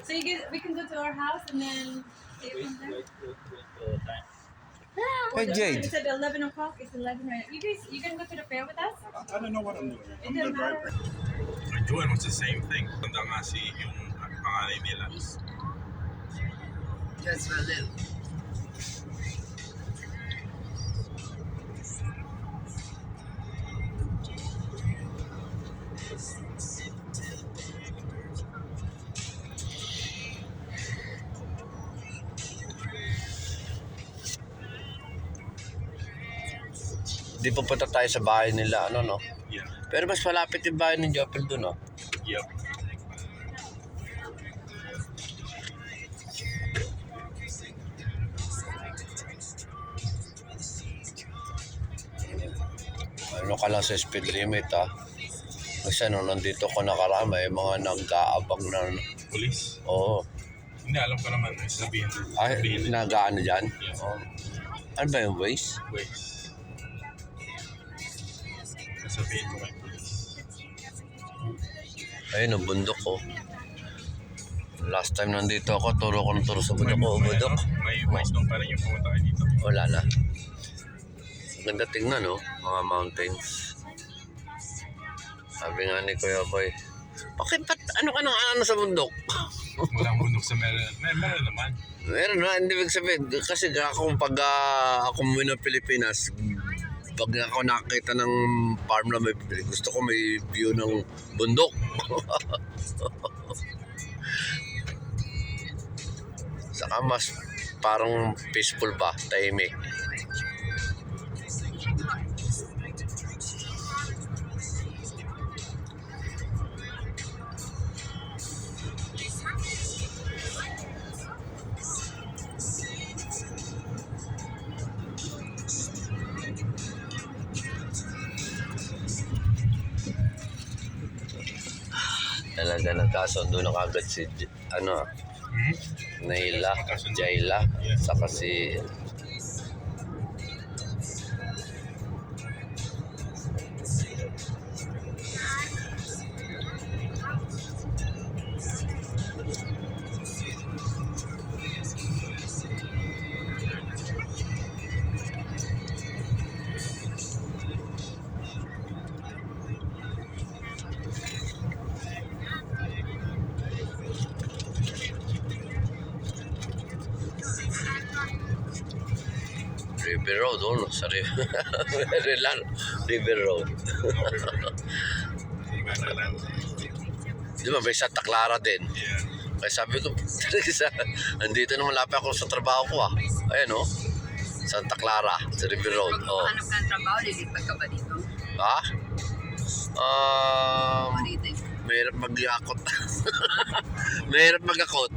So we can go to our house and then see it from there. Hey, Jade. It's at 11 o'clock. It's 11 right now. You can go to the fair with us? I don't know what I'm doing. It I'm the doesn't matter. driver. We're doing what's the same thing. Tanda nga si yung pangalan nila. Just for a little. Di pupunta tayo sa bahay nila, ano, no? Yeah. Pero mas malapit yung bahay ng Jopel doon, no? Yep. Ano ka lang sa speed limit, ha? Kasi nung nandito ko nakarama, yung mga nag-aabang na, Police? oo. Hindi, alam ko naman. Sabihin. Ay, nag-ano dyan? Yeah. Oo. Ano ba yung waste? Wait. Sabihin ko kay police. Ayun, ang bundok ko. Last time nandito ako, turo ko ng turo sa bundok ko. Bundok. May snow pa rin yung pumunta kayo dito. Wala na. Ganda tingnan, no? Mga mountains. Sabi nga ni Kuya Boy, bakit ba't ano ka nang ano sa bundok? Walang bundok sa Meron. Meron naman. Meron na, hindi ibig sabihin. Kasi ako pag ako umuwi ng Pilipinas, pag ako nakakita ng farm na may bibili, gusto ko may view ng bundok. Saka mas parang peaceful ba, tahimik. Talaga nagkasundo na kagad si Naila, Jayla, saka si River Road, no? Sa River Road. Di ba, may Santa Clara din. Yeah. Kaya sabi ko, andito naman lapit ako sa trabaho ko, ah. Ayan, no? Santa Clara, sa River Road. Pag Oh. hanap ka ng trabaho, lilipat ka ba dito? Ha? What do you think? Mahirap mag-akot. Mahirap mag-akot.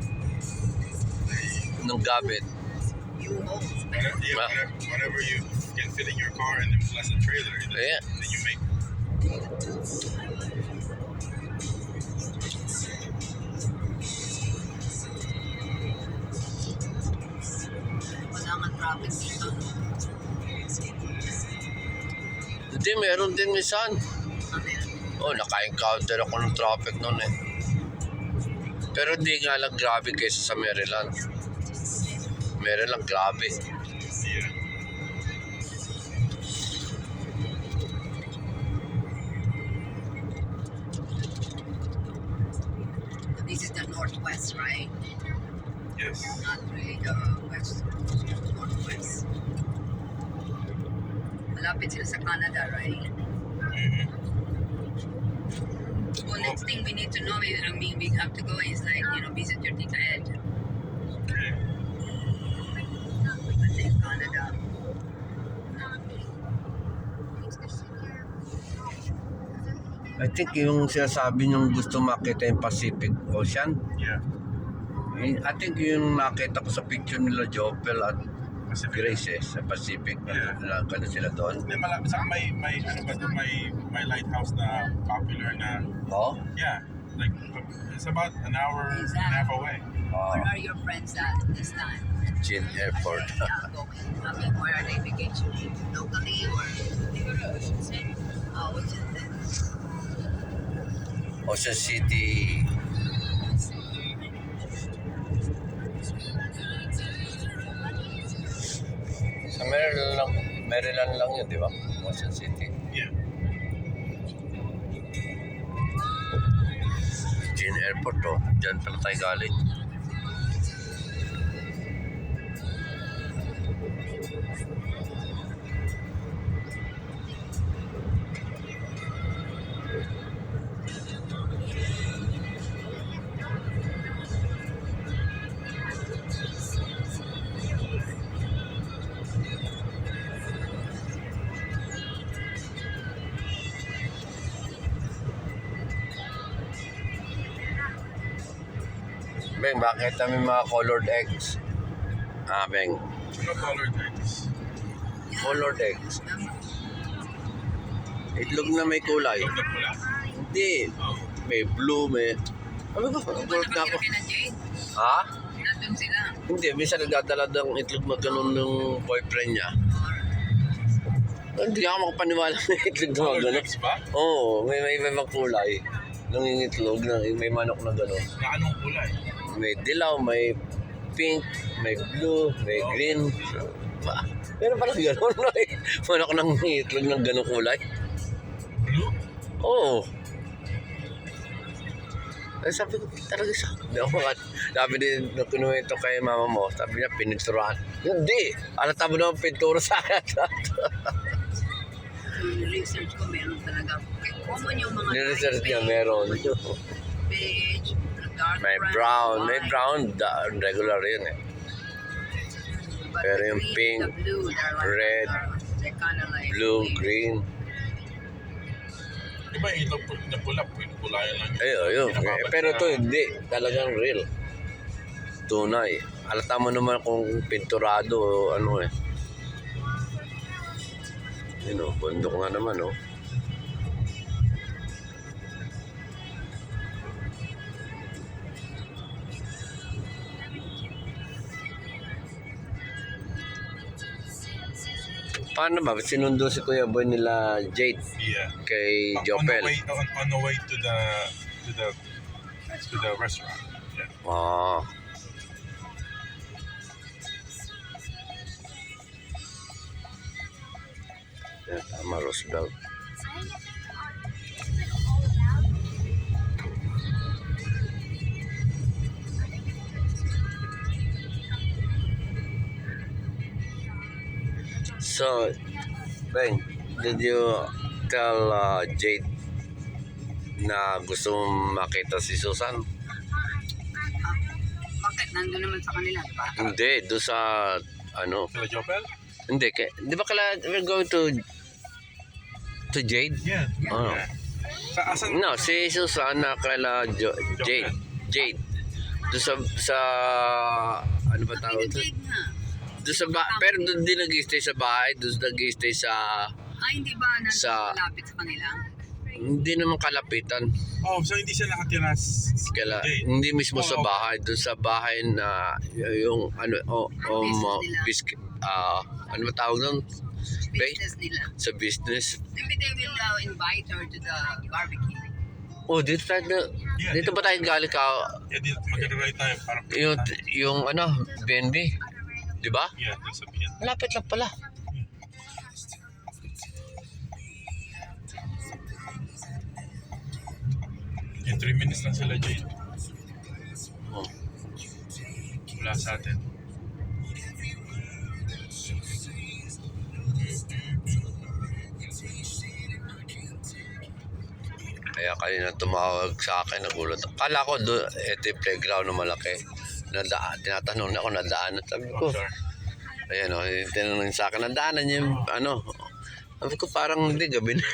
Nung gamit. You hope. Whatever you can fit in your car and then plus a trailer. Yeah. Then you make. Wala nga traffic dito. Hindi, meron din minsan. Ano Oh, naka-encounter ako ng traffic noon eh. Pero hindi nga lang grabe kaysa sa Maryland. Maryland grabe. Yeah. This is the northwest, right? Yes. Not really the west. Northwest. Malapit sila sa Canada, right? Mm-hmm. So next thing we need to know is, we have to go is like, visit your Tita Ed. Okay. In Canada. I think yung sinasabi niyong gusto makita yung Pacific Ocean. Yeah. I think yung nakita ko sa picture nila Jopel at Pacific. Grace eh, sa Pacific. Yeah. Na gano'n sila doon. Hindi, malapit. Saka may ano ba doon, may lighthouse na popular na, Oh? yeah, like, it's about an hour and a half away. Where are your friends at this time? Chin Airport. Yeah, going. I mean, where are they vacationing? Locally or? Which is it? Ocean City. Maryland lang yun, di ba? Washington City. Yeah. Gin Airport, oh. Diyan pala tayo galing. Beng, bakit kami mga colored eggs? Ah, Beng. Ano colored eggs? Colored eggs. Itlog na may kulay. Itlog na pula? Hindi. Oh. May blue, may... Ano ba? Di ba Gulat na ako. napakita na Jade? Ha? Nandun sila. Hindi, minsan nagdadala ng itlog na ganun ng boyfriend niya. Hindi ako makapaniwala ng itlog na Colored gano'n. eggs ba? Oo, may ibang kulay. Nangingitlog, may manok na gano'n. Na anong kulay? May dilaw, may pink, may blue, may green. Pero parang gano'n na eh. Manok ng itlog ng gano'ng kulay. Blue? Oo. Eh, sabi ko, talaga siya. Sabi din, nung kinuwento kay mama mo, sabi niya, pininturahan. Hindi! Alata mo naman pintura sa akin. Yung research ko, meron talaga. Common yung mga Niresearch niya, beige, meron. beige, dark May brown. May white. brown, regular yun eh. But Pero the yung green, pink, the blue, they're like, red, they're kinda like blue, beige. green. Di ba itlog na pula? Pulayan lang yun. Ayun. Pinapapad Pero na- to hindi. Talagang real. Tunay. Alata mo naman kung pinturado o ano eh. Yun o, bundok nga naman o. Paano ba? Sinundo si Kuya Boy nila Jade Yeah. kay On the Jopel. way, on the way to the restaurant. Yeah. Ah. Yan, tama, Roosevelt. So, Ben, did you tell Jade na gusto mong makita si Susan? Bakit? Nandun naman sa kanila, di ba? Hindi, doon sa ano. Sila Jopel? Hindi, di ba we're going to Jade? Yeah. Oh. Yeah. Asan? No, si Susan na kaila Jade. Jade. Doon sa ano ba tawag ito? Jade nga. Doon sa pero doon din nag-stay sa bahay, doon nag-stay sa Ay, hindi ba nandun Sa- malapit sa kanila? hindi naman kalapitan. Oh, so hindi sila nakatira Kala, Jade? hindi mismo sa Oo. bahay, doon sa bahay na yung ano Business nila. ano ba tawag doon? Business nila. Sa business. Maybe they will invite her to the barbecue. Oh, dito tayo Yeah, dito ba tayo galing ka Yeah, mag-ride tayo para yung ano, BNB? Di ba? Yeah, dun sa piyan. Malapit lang pala. In 3 minutes lang sila, Jade. Oh. Wala sa atin. Kaya kanina tumawag sa akin, nagulat. Kala ko doon, ito yung playground na malaki. Tinatanong ako, nadaanan. Sabi ko, Sure. ayan o, tinanong sa akin, nadaanan niya yung ano. Sabi ko, parang hindi, gabi na.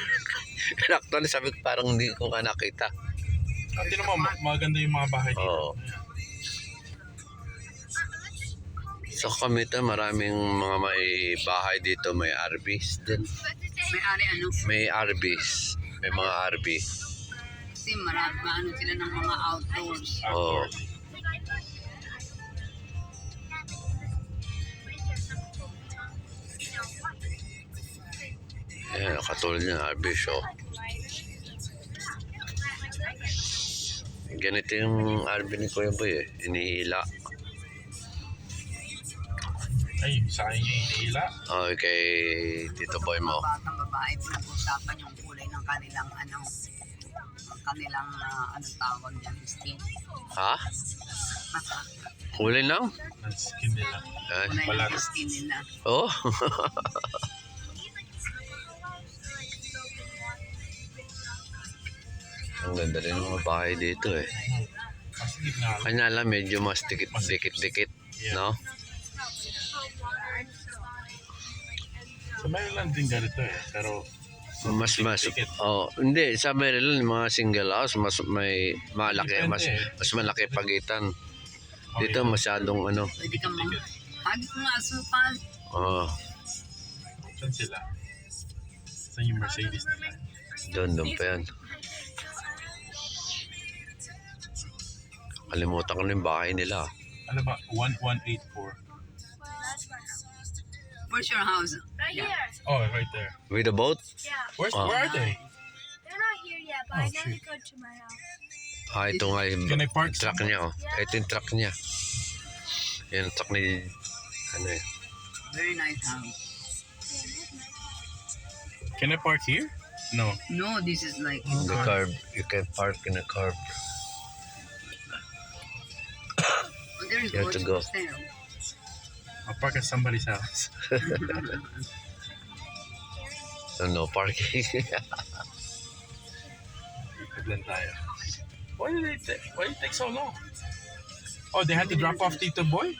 Actually, sabi ko, parang hindi ko ka nakita. Hindi naman, maganda yung mga bahay dito. Oo. So kami ito, maraming mga may bahay dito, may RVs din. May-ari ano? May RVs, may mga RV. Kasi maano sila ng mga outdoors. Oo. Ayan, katulad niya, RV show. Ganito yung RV ni Kuya Boy eh, inihila. Ay, sa kanya yung hila. Okay, Tito Boy mo. Batang babae, pinag-usapan yung kulay ng kanilang anong tawag dyan, skin. Ha? Huli lang? Ang skin nila. Eh? Kulay Balat. ng skin nila. Oh. Ang ganda rin ng mga bahay dito eh. Mas gitna lang. Kanya lang medyo mas dikit-dikit, no? Sa Maryland din ganito eh. Pero Mas dikit. oh, hindi sa Maryland mga single house mas may malaki Depende. mas malaki pagitan. Oh, Dito yeah. masyadong ano. Pwede kang hagit mo nga asukal. Oh, Saan sila? Saan yung Mercedes nila? doon pa yan. Kalimutan ko na yung bahay nila. Ano ba? 1184. Where's your house? Right here. Oh, right there. With the boat? Yeah. Where are they? They're not here yet, but I know they go to my house. Ah, ito nga yung Can I park truck niya. Oh. Ito yung truck niya. Yan yung truck ni... Ano eh. Very nice house. Can I park here? No. No, this is like The curb. You can park in the curb. oh, there is You have to go. there. I'll park at somebody's house. No parking. Then tayo. Why did it take so long? Oh, they had to drop off Tito Boy?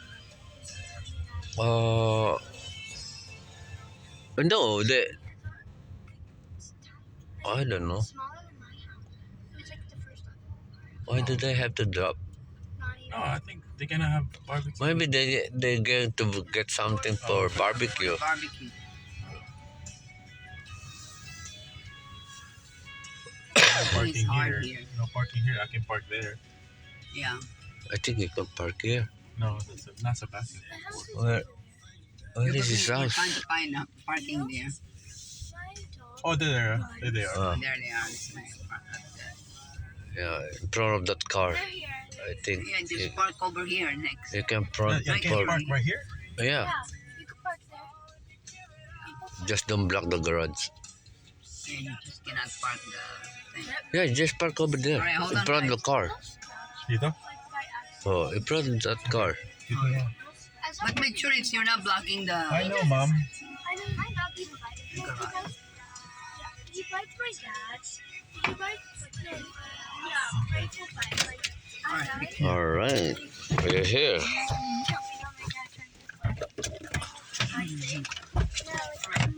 No, I don't know. Smaller than my house. It's like the first one. Why do they have to drop? Not even. No, I think they're gonna have barbecue. Maybe they're going to get something for barbecue. Barbecue. No parking It's hard here. here. No parking here. I can park there. Yeah. I think you can park here. No, that's not Sebastian. Where is his We're house? trying to find a parking there. Oh, there they are. Ah, There they are. This nice park. yeah, in front of that car. They're here. I think Yeah, just park over here next. you can front You can park. park right here? Yeah, Yeah, you can park there. just don't block the garage. And you just cannot park the thing. Yeah, just park over there Alright, hold in on, front of the car. Dito? Oh, in front of that car. Dito na. But make sure you're not blocking the. I know, mom. I know might not be divided. No, because he likes my dad. He likes yeah, Rachel likes like Alright. All right, we're here.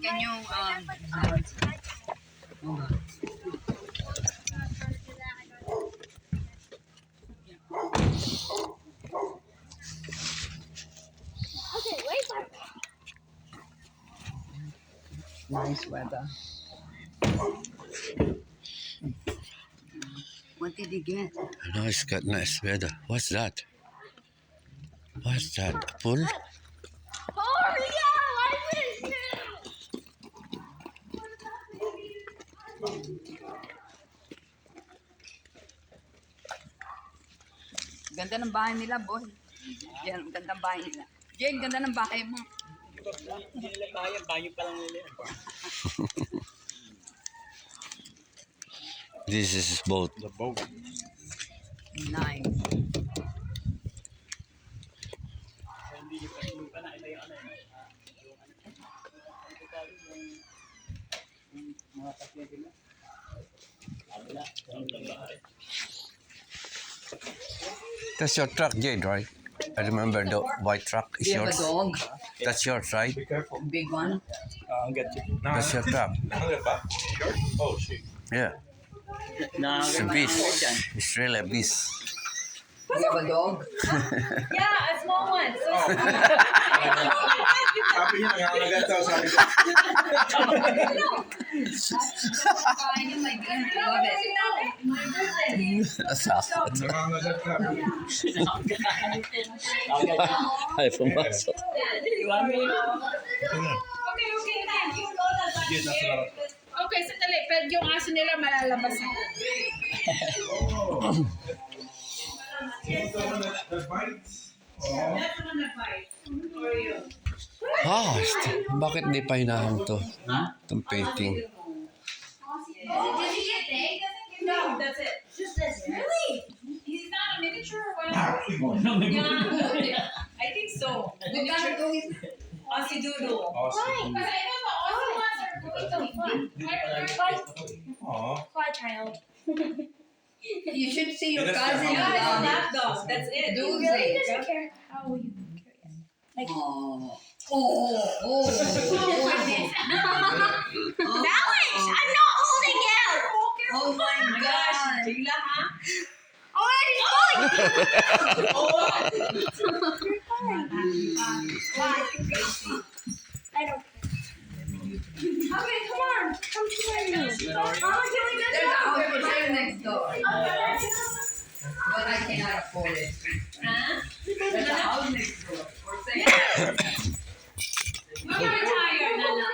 Can you hold on. Okay, wait. Nice weather. What did you get? I know it's got nice weather. What's that? What's that? A pool? Oh yeah, I miss you. Ganda ng bahay nila, boy. Yan, ganda ng bahay nila. Jen, ganda ng bahay mo. This is his boat. The boat. Nice. That's your truck, Jade, right? I remember the white truck is Do you have a yours. dog? That's yours, right? Big one? That's your truck. Oh, shit. Yeah. It's a beast. It's really a beast. Do you have a dog? Yeah, a small one. So Sabi niya, nangangagat daw, sabi ko. Nangangagat ka. Ay, pumasok. Ito na. okay, then you know that. Sige, nasa larap. Okay, sandali. Pero yung aso nila malalabas na. Ito na, the bites. Bakit di pa hinahang to? Itong painting. Did you get big? No, that's it. Just this. Really? He's not a miniature or whatever. Yeah, I think so. Aussie Doodle. Why? Because I know the Aussie ones are going to be fun. Why, child? You should see your cousin. Yeah, it's a lap dog. That's it. Do Really they? doesn't care how you carry it. Like, Alex, I'm not holding you. Oh my gosh. Bigla, ha? Oh, he's holding. Why? I don't. Okay, come on. Come to my room. Mama, can we get There's a house for that? sale next door, but I cannot afford it. Huh? There's a house next door for sale. We're tired, Nana.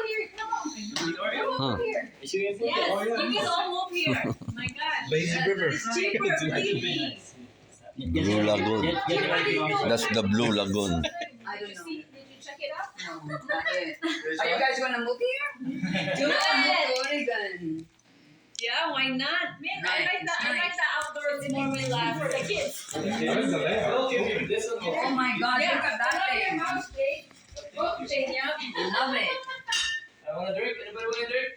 Yes, you can all move here. My God. Lazy River. It's cheaper, please. Blue Lagoon. That's the Blue Lagoon. I don't know. Did you check it out? No, not yet. Are you guys gonna move here? Do Move it. to Oregon. Yeah, why not? Man, I like the outdoors more relaxed for the kids. Oh my God, look at that thing. Oh, Jane, yeah. I love it. I want a drink. Anybody want a drink?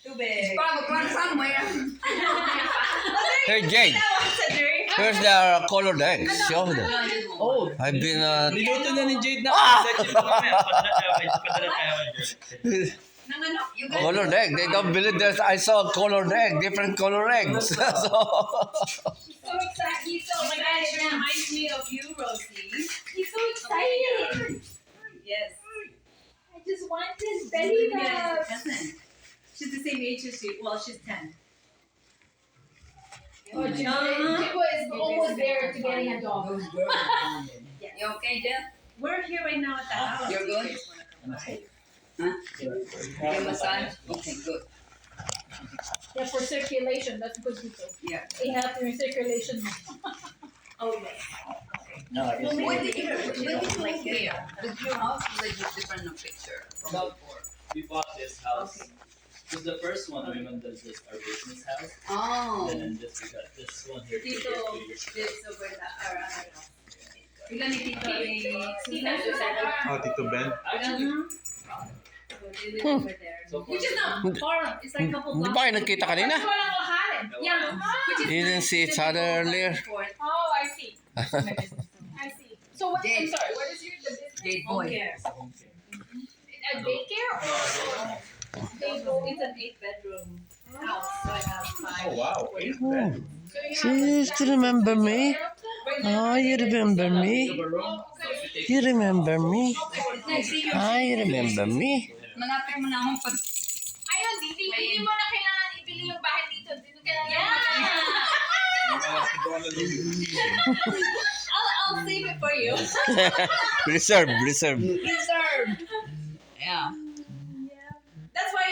Too big. Probably somewhere. Hey, Jade. Where's the colored eggs? Show them. Oh, I've been, niluto na ni Jade na. Padala tayo. Nang ano? You guys colored egg. They don't believe there's, I saw colored egg, different color eggs. So, So excited. He's so excited. It reminds me of you, Rosie. He's so excited. Yes. I just want this belly Yes. rub. Listen. She's the same age as you. Well, she's 10. Oh, Jibo is almost there to getting a dog. Those girls are bonded. You okay, Jeff? We're here right now at the house. You're good? Huh? Your massage? Okay, good. Yeah, for circulation, that's good people. Yeah. It helps your circulation. Oh, yes. No, I guess. When did you move here? Did your house like a different picture from before? We bought this house. This is the first one we went to this our business house. Oh. And then this we got this one here. Tito lives over the Ilan ni Tito ni Tita Susan. Oh, Tito Ben. Actually, So they live over there. so far. Which is not far. It's like a couple Hindi blocks. ba kayo nagkita kanina? Walang laharin. Yeah. Which is You didn't see each other earlier? Oh, I see. I see. So what, I'm Jade. sorry, what is your the business? Jade Home boy. care. A daycare or They go, it's an 8-bedroom house. So I have 5. Oh, wow. so you She used to remember me. Oh, you remember me? You remember me? I remember me. Malapit mo na akong pag... Ayun, hindi mo na kailangan ibili yung bahay dito. Dito ka na I'll save it for you. Reserve. Reserve. Yeah. That's why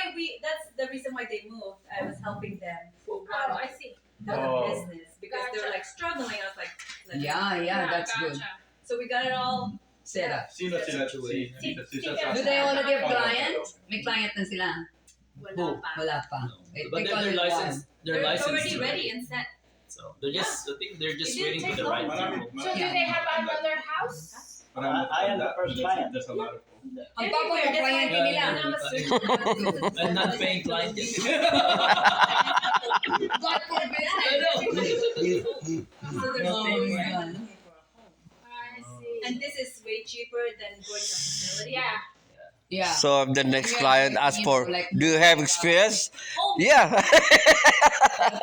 that's the reason why they moved. I was helping them Oh, I see. build Oh. a business because they were like struggling. I was like, Yeah, that's good. So we got it all. Set up. Sino sila? Do they already have clients? May client na sila? Wala pa. Wala pa. It But because they're it's licensed. They're They're licensed. already already. ready and set. So they're just. I think they're just It didn't waiting for take the right long. people. So do they have another house? I am the first client. There's a lot of Ang papa mo, client Yeah, nila. When I was searching, I'm not paying client yet. God forbid. so there's Oh, things my like- God. I see. and this is way cheaper than going to a facility. Yeah. Yeah. So if the next client asks for, do you have experience? Oh, Yeah.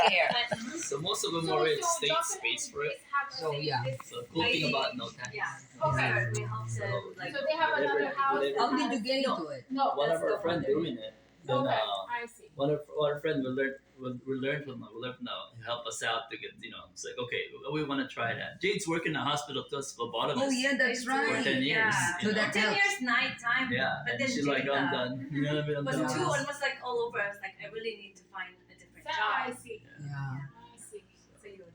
Care. So most of them already state space for it. So, yeah. So cool thing about no tax. Yeah. Okay. We help them like. So they have another house. whatever. How did you get into it? No. One That's of our the friend one. doing it. Then Okay. I see. one of our friend will learn from them. Will learn now help us out to get It's like okay, we want to try that. Jade's working in a hospital plus phlebotomist. Oh, yeah, that's For right. 10 years. Yeah. So you know? that 10 helps. years nighttime. Yeah, But and then she's like, I'm Jada done. You know what I mean? I'm was done. 2 and was like all over. I was like, I really need to find a different I job. see. Yeah. I see. So yun.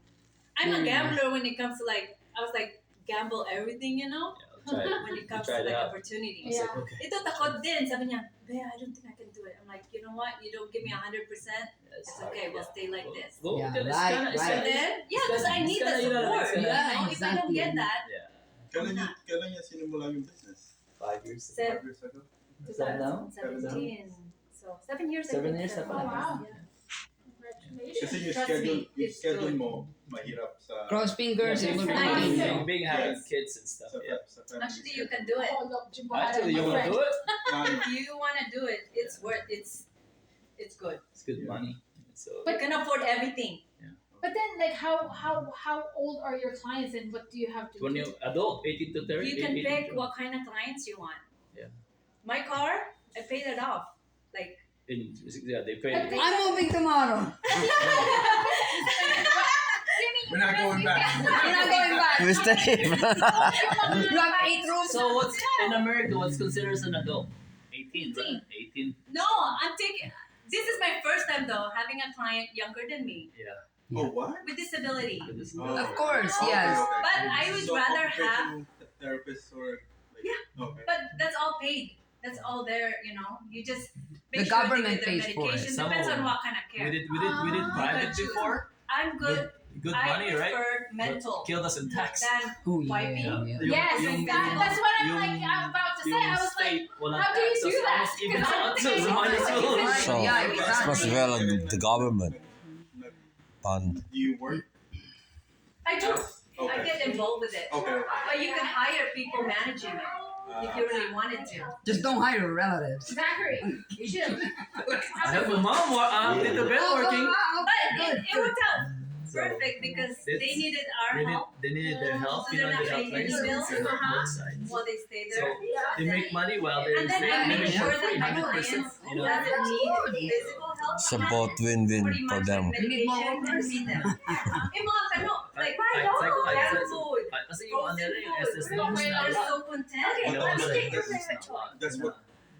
I'm a gambler when it comes to like, I was like, gamble everything, you know, Try it. when it comes Try to it like out. opportunities. Yeah. Okay. Ito takot din. Sabi niya, Bea, I don't think I can do it. I'm like, you know what? You don't give me 100%. It's okay. We'll stay like this. Go, Yeah, it's right, kinda- it's right. And kinda- then, yeah, because I need the It's kinda, you know, support. it's kinda- You know, if I don't Exactly. get that, Yeah. Kailan niya sinimula yung business? 5 years. 7 years ago? Is that now? 2017. So 7 years. I 7 think, years na 7 pala. Wow. Yeah. Kasi yung Trust schedule, me, yung it's schedule good. mo, mahirap sa... Cross fingers and we'll Nice. continue. Being having Yes. kids and stuff. Sa, Yeah. sa family Actually, you schedule. can do it. Oh, look, Jimbo Actually, you want to do it? If you want to do it, it's worth. It's good. It's good money. So You can afford everything. But then, like, how old are your clients, and what do you have to when do? you adult, 18 to 30. You can 18 to pick 20. what kind of clients you want. Yeah. My car, I paid it off. Like Yeah, they pay. I'm moving tomorrow. We're not going back. We're not going back. Mr. You have 8 rooms. So what's in America? What's considered as an adult? 18, right? 18. no, I'm taking. This is my first time though having a client younger than me Yeah. Oh, what? with disability. With this- Oh. Of course, Okay, yes. okay. But I would So, rather have. occupational therapist or like, Yeah. Okay. But that's all paid. That's all there. You know, you just The make sure government they get pays their for it. medication. Some Depends of on them. what kind of care. We did private But before. I'm good. Good I money, right? prefer mental But killed us in tax. than Oh, yeah, wiping. yeah. Yes, Yung- that's what I'm yung- like. I'm about to say. I was like, state, walang how do you tax. do So that? almost even 'Cause I don't to think I us, can might as do well. that. So, Yeah, it's exactly. mas well the government. Fund. Do you work? I do. I Okay. get involved with it. Okay. But you can hire people managing it if you really wanted to. Just don't hire relatives. Zachary, you should. I have my mom did the bed working. But it worked out perfect because they It's- needed our help They needed their help, So you know, they're not they have paying any places bills, on both sides. while they stay So there. they make money while they're And then I they make sure work that my 100%, clients you know. doesn't need physical help. It's a both win-win Pretty for much them. like medication and feed them. Eh, mga ano, like, canned food, Kasi yung ano rin, yung frozen SS food. na They're so content. You know, Okay. it's like, That's- this is not a lot. That's what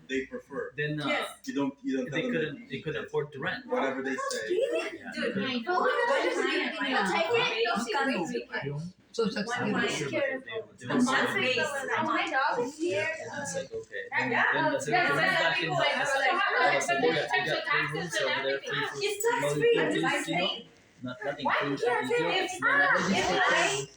they prefer. Then Yes. You don't tell they them couldn't afford to rent. whatever they say. Yeah. Dude, I know. one client, right? You'll take it? Base, Magkano? weekend. So that's One good. client. They A were month so- base. Oh, my dog is here. And it's like, okay. Yeah. Then the Yeah, rent yeah, back in people like, Dallas, so how much? so But they then got in terms of free taxes rooms and over there, everything free else. food. It's tax No free. utilities, I you know? pay. Nothing Why includes can't every job. if It's not- if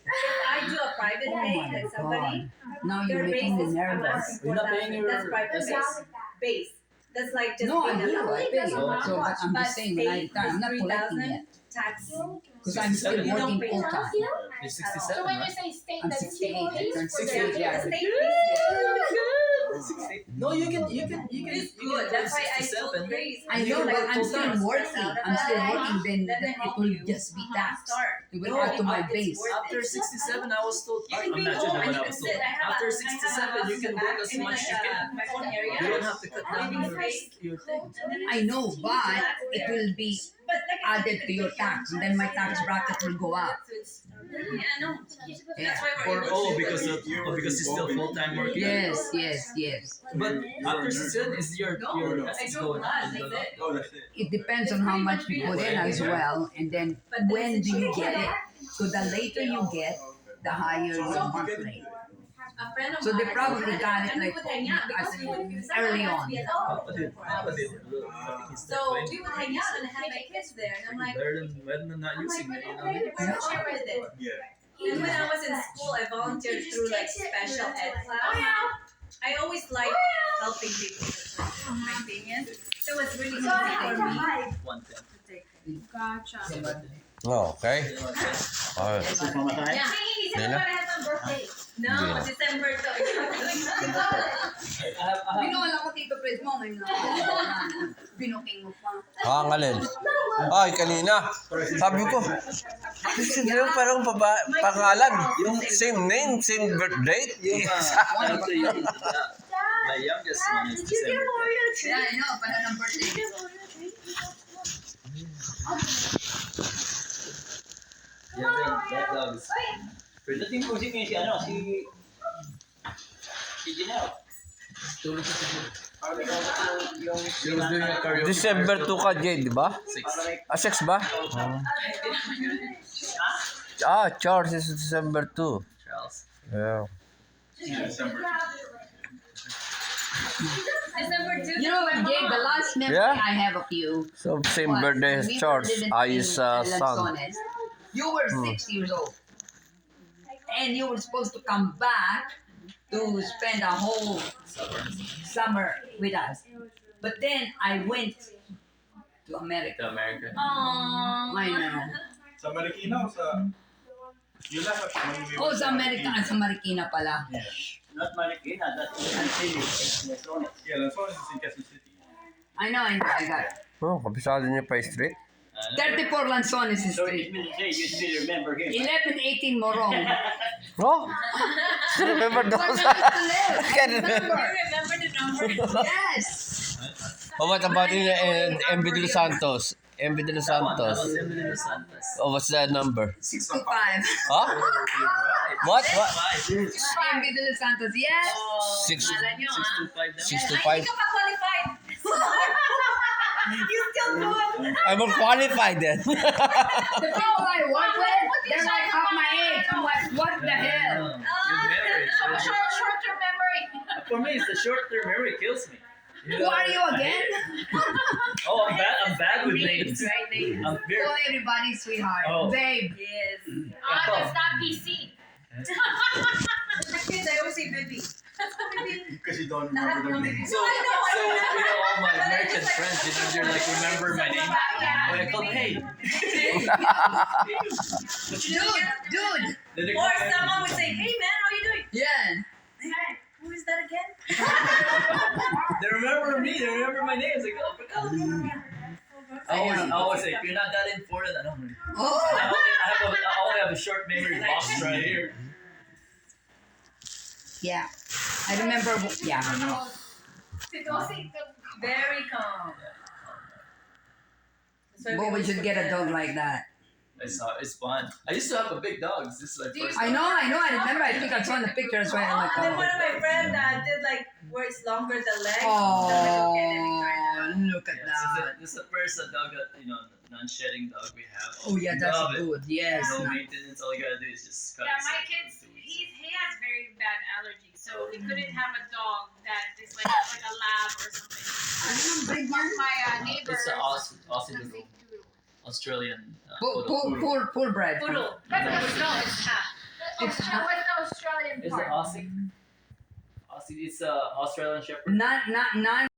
I do a private Oh pay, my like somebody, God. Now their you're base making me is nervous. You're not paying your that's private SS? base. That's like just No, I paying do. the I pay. So- So but I'm But just saying when I state retire, I'm not is collecting 3,000. yet tax. because I'm still 67. You don't working pay full tax. time. You're So 67, when you right? say state, I'm that's 68. I pays turned for 68, their- yeah. The state No, you can. is good. That's why I told 67. Grace. I You know, can but work I'm full still time. working. I'm still working. Then Let them it help will you. just be taxed. Start. It will No, add to my it's base. worth After it. 67, I was told. You can I'm be not sure home what and I you was can told. sit. I have After a 67, you can work as much as you can. my own area. You don't have to cut down Living your space. thing. I know, but it will be But like I said, added to your tax, and then my tax bracket will go up. So it's really, I know. Yeah. That's why we're able Oh, to do because it. because he's still full time working. Yes. But after 67 is your No, I assets drove going up. blood, and going that's up. it. Oh, that's it. It depends on how much you put in as well, and then when do you get it? So the later you get, the higher your monthly. A friend of So they mine- probably got it and we like would hang out because as we would be early sometimes on. be at the Papa did. hospital for Papa hours. did. I think he's So we would hang out and have my kids there, and I'm like, better than not using it. You know what I mean? we're share with it. Yeah. And when I was in school, I volunteered through like special ed class. I always like helping people. That's what my thing is. So it's really easy for me 110. to take. Gotcha. Oh, okay. Alright. Yeah. Hindi na? No, Hindi na. December to. Binuwala ko Tito Fred mo ngayon. Binuking mo pa. Ah, ang alin? Ay, kanina. Sabi ko, sino yung parang pangalan? Yung same name, same birth date? Actually, my youngest one is December. Yeah, I know. Para ng birthday. Yeah, that dog is. Pwede ko si Janelle. Tulog sa siguro. She was doing a karaoke. December 2 ka, Jay, di ba? 6. Ah, 6 ba? Ah, Charles is December 2. Charles. Yeah. December. December 2. You know, Jake, the last memory Yeah? I have of you So same was birthday as we were Charles, living Ayu's in son. Lanzones. You were 6 years old. And you were supposed to come back to spend a whole summer with us. But then I went to America. To America. Aww. I know. Sa Marikina o sa... Yun lang at Oh, sa Amerika, sa Marikina pala. Not Marikina, that's City. Lanzones. Yeah, Lanzones is in Quezon City. I know, I got it. Oh, kabisado niyo pa yung street? 34 Lanzones So Street. it means, hey, you still remember him. 1118 Morong. Oh! Still remember those? I Can remember. Remember the number? Yes. Oh, what about in MB de Los Santos? MB de Los That was Santos. Emily Dos Santos. Oh, what's that number? 625. Huh? What? What? MB de Los Santos, yes. Six- Alam nyo, 625 Ay, daw. 625? hindi ka pa qualified. You still good. I'm unqualified then. The people I work with, they're like half my age. I'm like, what the hell? Good memory. Short-term memory. For me, it's the short-term memory kills me. Who are you again? Oh, I'm bad with names. Right, Nate? I'm very. Oh, everybody, sweetheart. Oh. Babe. Yes. That's not PC. The kids, I always say baby. Because you don't Lahat remember the ng name. So, all my American friends, they're like, remember my name? When I call them, hey. Dude. Then they Or call me- someone would say, hey man, how you doing? Yeah. Hey, who is that again? They remember me. They remember my name. It's like, oh, I always say, if you're not that important, I don't. Oh. I only have a short memory box right here. Yeah. I remember, yeah. Very calm. That's why But we always should get a forget. dog like that. It's fun. I used to have a big dog. This is my first. I know. I remember. I think I saw in the pictures when I'm like, And then one oh. of my friends did like where it's longer the leg. The little kid and Oh, look at that. This is the first dog that non-shedding dog we have. Oh, yeah, that's Love it. good. Yes. No maintenance. All you gotta do is just cut Yeah, it. my kids, he has very bad allergies, so we couldn't have a dog that is like a lab or something. My neighbor. It's an Aussie Doodle. Australian. Full bread. Poodle. It's half. It's What's the Australian Is it part? Aussie? Aussie. It's Australian Shepherd. Not